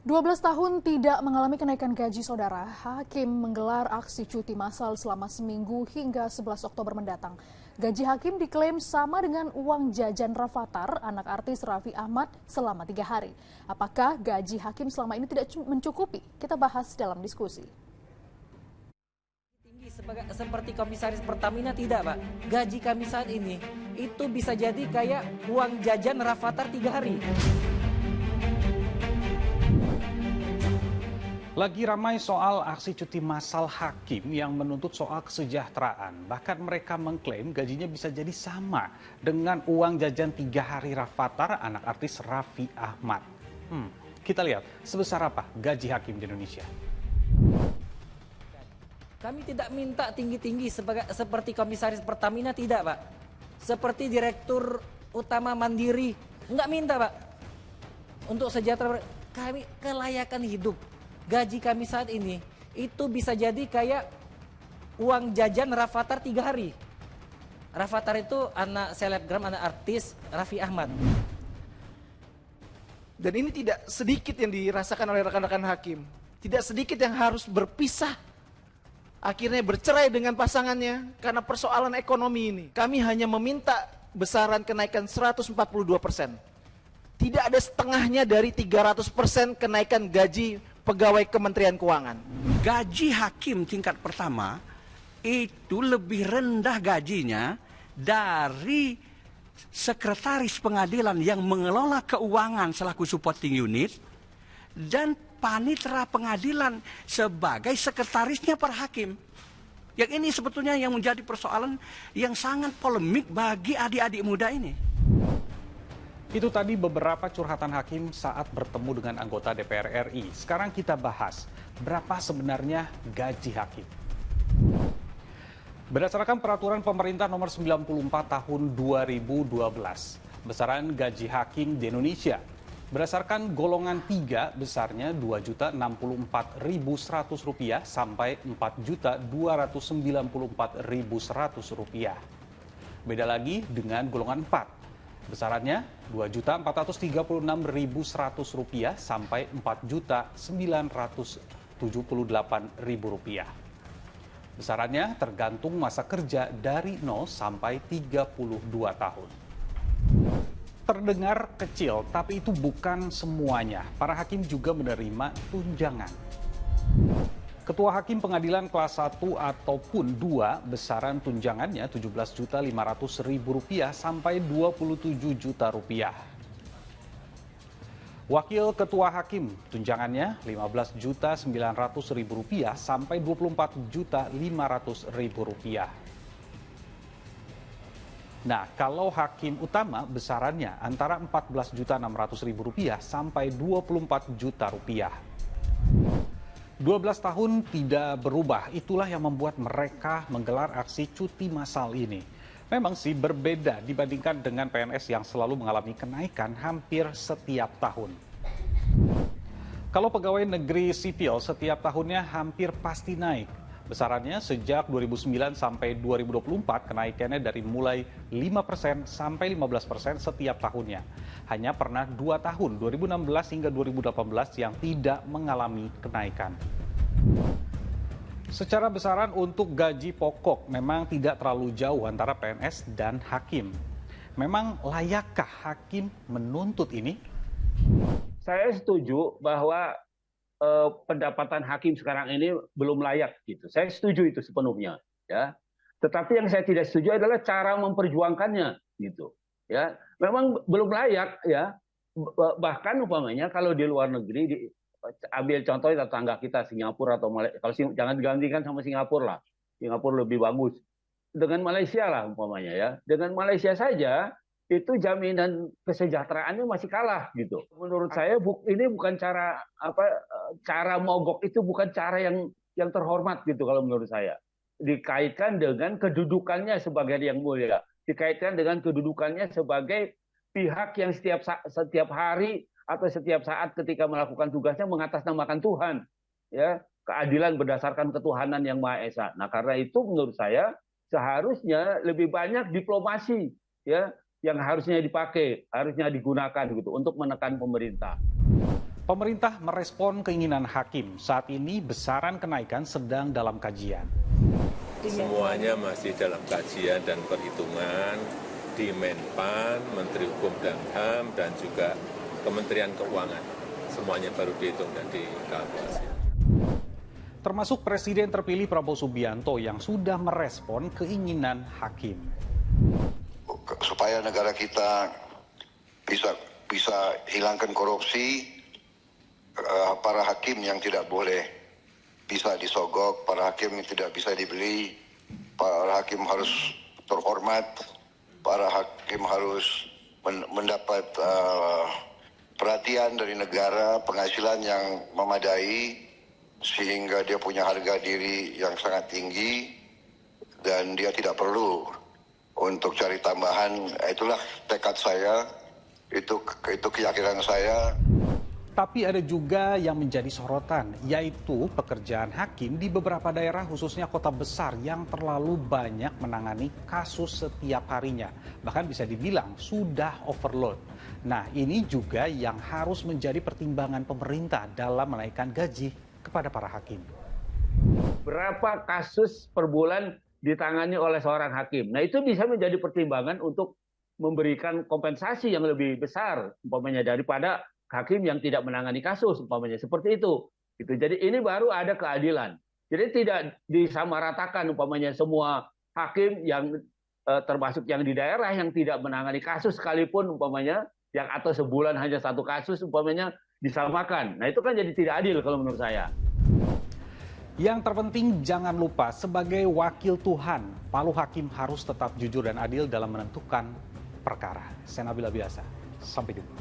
12 tahun tidak mengalami kenaikan gaji saudara, Hakim menggelar aksi cuti massal selama seminggu hingga 11 Oktober mendatang. Gaji Hakim diklaim sama dengan uang jajan Rafathar, anak artis Raffi Ahmad, selama 3 hari. Apakah gaji Hakim selama ini tidak mencukupi? Kita bahas dalam diskusi. Tinggi seperti komisaris Pertamina tidak, Pak. Gaji kami saat ini itu bisa jadi kayak uang jajan Rafathar 3 hari. Lagi ramai soal aksi cuti massal Hakim yang menuntut soal kesejahteraan. Bahkan mereka mengklaim gajinya bisa jadi sama dengan uang jajan 3 hari Rafathar, anak artis Raffi Ahmad. Kita lihat sebesar apa gaji Hakim di Indonesia. Kami tidak minta tinggi-tinggi seperti komisaris Pertamina tidak, Pak. Seperti direktur utama Mandiri, nggak minta, Pak. Untuk sejahtera kami, kelayakan hidup. Gaji kami saat ini itu bisa jadi kayak uang jajan Rafathar 3 hari. Rafathar itu anak selebgram, anak artis Raffi Ahmad. Dan ini tidak sedikit yang dirasakan oleh rekan-rekan Hakim. Tidak sedikit yang harus berpisah. Akhirnya bercerai dengan pasangannya karena persoalan ekonomi ini. Kami hanya meminta besaran kenaikan 142%. Tidak ada setengahnya dari 300% kenaikan gaji pegawai Kementerian Keuangan. Gaji hakim tingkat pertama itu lebih rendah gajinya dari sekretaris pengadilan yang mengelola keuangan selaku supporting unit dan panitera pengadilan sebagai sekretarisnya para hakim. Yang ini sebetulnya yang menjadi persoalan yang sangat polemik bagi adik-adik muda ini. Itu tadi beberapa curhatan Hakim saat bertemu dengan anggota DPR RI. Sekarang kita bahas berapa sebenarnya gaji Hakim. Berdasarkan peraturan pemerintah nomor 94 tahun 2012, besaran gaji Hakim di Indonesia berdasarkan golongan 3 besarnya Rp2.064.100 sampai Rp4.294.100. Beda lagi dengan golongan 4. Besarannya Rp2.436.100 sampai Rp4.978.000. Besarannya tergantung masa kerja dari 0 sampai 32 tahun. Terdengar kecil, tapi itu bukan semuanya. Para hakim juga menerima tunjangan. Ketua Hakim Pengadilan Kelas 1 ataupun 2 besaran tunjangannya Rp17.500.000 sampai Rp27 juta. Wakil Ketua Hakim tunjangannya Rp15.900.000 sampai Rp24.500.000. Nah, kalau hakim utama besarannya antara Rp14.600.000 sampai Rp24 juta. 12 tahun tidak berubah, itulah yang membuat mereka menggelar aksi cuti massal ini. Memang sih berbeda dibandingkan dengan PNS yang selalu mengalami kenaikan hampir setiap tahun. Kalau pegawai negeri sipil setiap tahunnya hampir pasti naik. Besarannya sejak 2009 sampai 2024 kenaikannya dari mulai 5% sampai 15% setiap tahunnya. Hanya pernah 2 tahun, 2016 hingga 2018 yang tidak mengalami kenaikan. Secara besaran untuk gaji pokok memang tidak terlalu jauh antara PNS dan hakim. Memang layakkah hakim menuntut ini? Saya setuju bahwa pendapatan hakim sekarang ini belum layak gitu. Saya setuju itu sepenuhnya, ya. Tetapi yang saya tidak setuju adalah cara memperjuangkannya gitu. Ya, memang belum layak ya. Bahkan umpamanya kalau di luar negeri ambil contoh tetangga kita Singapura atau Malaysia, kalau jangan digantikan sama Singapura lah. Singapura lebih bagus. Dengan Malaysia lah umpamanya ya. Dengan Malaysia saja itu jaminan kesejahteraannya masih kalah gitu. Menurut saya ini bukan cara cara mogok itu bukan cara yang terhormat gitu kalau menurut saya. Dikaitkan dengan kedudukannya sebagai yang mulia, dikaitkan dengan kedudukannya sebagai pihak yang setiap hari atau setiap saat ketika melakukan tugasnya mengatasnamakan Tuhan, ya, keadilan berdasarkan ketuhanan yang Maha Esa. Nah, karena itu menurut saya seharusnya lebih banyak diplomasi, ya, yang harusnya dipakai, harusnya digunakan gitu untuk menekan pemerintah. Pemerintah merespon keinginan hakim. Saat ini besaran kenaikan sedang dalam kajian. Semuanya masih dalam kajian dan perhitungan di Menpan, Menteri Hukum dan HAM, dan juga Kementerian Keuangan. Semuanya baru dihitung dan dikalkulasi. Termasuk Presiden terpilih Prabowo Subianto yang sudah merespon keinginan hakim. Supaya negara kita bisa hilangkan korupsi, para hakim yang tidak boleh bisa disogok, para hakim yang tidak bisa dibeli, para hakim harus terhormat, para hakim harus mendapat perhatian dari negara, penghasilan yang memadai, sehingga dia punya harga diri yang sangat tinggi, dan dia tidak perlu untuk cari tambahan. Itulah tekad saya, itu keyakinan saya. Tapi ada juga yang menjadi sorotan, yaitu pekerjaan hakim di beberapa daerah khususnya kota besar yang terlalu banyak menangani kasus setiap harinya. Bahkan bisa dibilang sudah overload. Nah, ini juga yang harus menjadi pertimbangan pemerintah dalam menaikkan gaji kepada para hakim. Berapa kasus per bulan ditangani oleh seorang hakim? Nah, itu bisa menjadi pertimbangan untuk memberikan kompensasi yang lebih besar umpamanya daripada hakim yang tidak menangani kasus umpamanya seperti itu. Jadi ini baru ada keadilan. Jadi tidak disamaratakan umpamanya semua hakim yang termasuk yang di daerah yang tidak menangani kasus sekalipun umpamanya yang atau sebulan hanya satu kasus umpamanya disamakan. Nah, itu kan jadi tidak adil kalau menurut saya. Yang terpenting jangan lupa sebagai wakil Tuhan, Palu hakim harus tetap jujur dan adil dalam menentukan perkara. Saya Nabila Biasa. Sampai jumpa.